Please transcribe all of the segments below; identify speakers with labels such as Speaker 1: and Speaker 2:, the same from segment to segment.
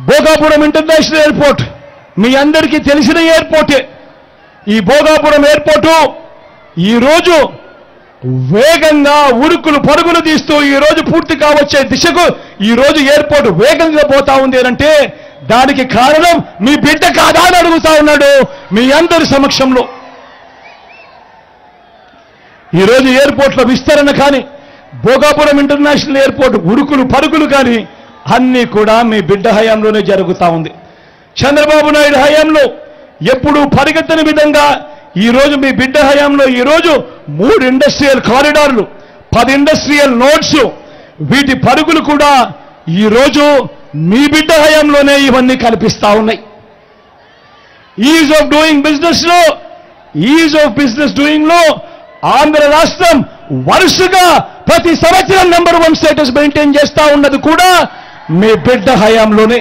Speaker 1: Bhogapuram international airport మీ అందరికీ తెలిసిన ఎయిర్పోర్టే. ఈ భోగాపురం ఎయిర్పోర్టు ఈరోజు వేగంగా ఉరుకులు పరుగులు తీస్తూ ఈరోజు పూర్తి కావచ్చే దిశకు ఈరోజు ఎయిర్పోర్ట్ వేగంగా పోతా ఉంది అంటే దానికి కారణం మీ బిడ్డ కాదా అని అడుగుతా ఉన్నాడు మీ అందరి సమక్షంలో. ఈరోజు ఎయిర్పోర్ట్ల విస్తరణ కానీ భోగాపురం ఇంటర్నేషనల్ ఎయిర్పోర్ట్ ఉరుకులు పరుగులు కానీ అన్నీ కూడా మీ బిడ్డ హయాంలోనే జరుగుతూ ఉంది. చంద్రబాబు నాయుడు హయాంలో ఎప్పుడూ పరిగెత్తని విధంగా ఈరోజు మీ బిడ్డ హయాంలో ఈరోజు 3 ఇండస్ట్రియల్ కారిడార్లు, 10 ఇండస్ట్రియల్ నోడ్స్, వీటి పరుగులు కూడా ఈరోజు మీ బిడ్డ హయాంలోనే ఇవన్నీ కల్పిస్తా ఉన్నాయి. Is of doing business doing లో ఆంధ్ర రాష్ట్రం వరుసగా ప్రతి సంవత్సరం నెంబర్ 1 స్టేటస్ మెయింటైన్ చేస్తా ఉన్నది కూడా మీ బిడ్డ హయాంలోనే.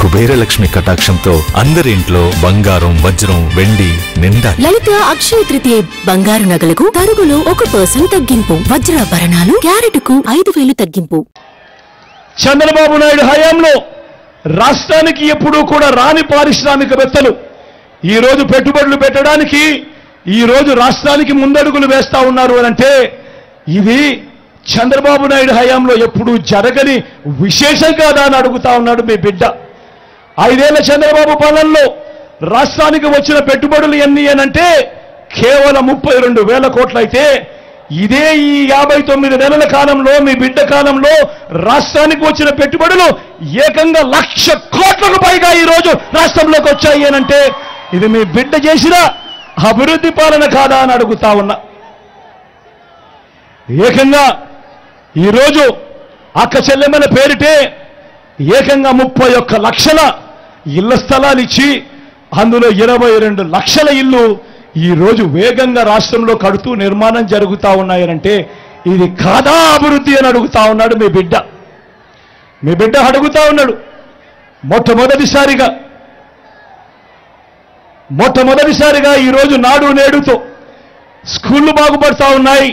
Speaker 2: కుబేరలక్ష్మి కటాక్షంతో అందరి ఇంట్లో బంగారం, వజ్రం, వెండి నిండా.
Speaker 3: లలిత అక్షయ తృతీయ బంగారు నగలకు తరుగులో 1% తగ్గింపు, వజ్రాభరణాలు క్యారెట్కు 5,000 తగ్గింపు.
Speaker 1: చంద్రబాబు నాయుడు హయాంలో రాష్ట్రానికి ఎప్పుడూ కూడా రాని పారిశ్రామికవేత్తలు ఈరోజు పెట్టుబడులు పెట్టడానికి ఈరోజు రాష్ట్రానికి ముందడుగులు వేస్తా ఉన్నారు అంటే ఇది చంద్రబాబు నాయుడు హయాంలో ఎప్పుడూ జరగని విశేషం కాదా అని అడుగుతా ఉన్నాడు మీ బిడ్డ. 5 ఏళ్ల చంద్రబాబు పాలనలో రాష్ట్రానికి వచ్చిన పెట్టుబడులు ఎన్ని అనంటే కేవలం 32,000 కోట్లయితే ఇదే ఈ 59 నెలల కాలంలో మీ బిడ్డ కాలంలో రాష్ట్రానికి వచ్చిన పెట్టుబడులు ఏకంగా 1,00,000 కోట్లకు పైగా ఈరోజు రాష్ట్రంలోకి వచ్చాయి అనంటే ఇది మీ బిడ్డ చేసిన అభివృద్ధి పాలన కాదా అని అడుగుతా ఉన్నా. ఏకంగా ఈరోజు అక్క చెల్లెమ్మల పేరిటే ఏకంగా 31 లక్షల ఇళ్ల స్థలాలు ఇచ్చి అందులో 22 లక్షల ఇల్లు ఈరోజు వేగంగా రాష్ట్రంలో కడుతూ నిర్మాణం జరుగుతూ ఉన్నాయనంటే ఇది కాదా అభివృద్ధి అని అడుగుతా ఉన్నాడు మీ బిడ్డ. మీ బిడ్డ అడుగుతా ఉన్నాడు మొట్టమొదటిసారిగా ఈరోజు నాడు నేడుతో స్కూళ్ళు బాగుపడతా ఉన్నాయి,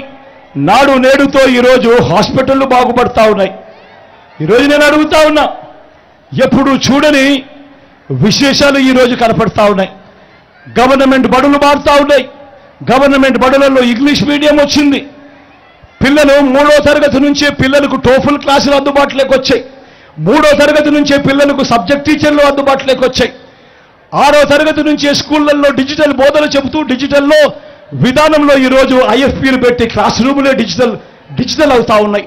Speaker 1: నాడు నేడుతో ఈరోజు హాస్పిటళ్లు బాగుపడతా ఉన్నాయి. ఈరోజు నేను అడుగుతా ఉన్నా ఎప్పుడు చూడని విశేషాలు ఈరోజు కనపడతా ఉన్నాయి. గవర్నమెంట్ బడులు మారుతా ఉన్నాయి. గవర్నమెంట్ బడులలో ఇంగ్లీష్ మీడియం వచ్చింది. పిల్లలు 3వ తరగతి నుంచే పిల్లలకు టోఫుల్ క్లాసులు అందుబాటులోకి వచ్చాయి. 3వ తరగతి నుంచే పిల్లలకు సబ్జెక్ట్ టీచర్లు అందుబాటులోకి వచ్చాయి. 6వ తరగతి నుంచే స్కూళ్లలో డిజిటల్ బోధనలు చెబుతూ డిజిటల్లో విధానంలో ఈరోజు ఐఎఫ్పీలు పెట్టి క్లాస్ రూములే డిజిటల్ అవుతా ఉన్నాయి.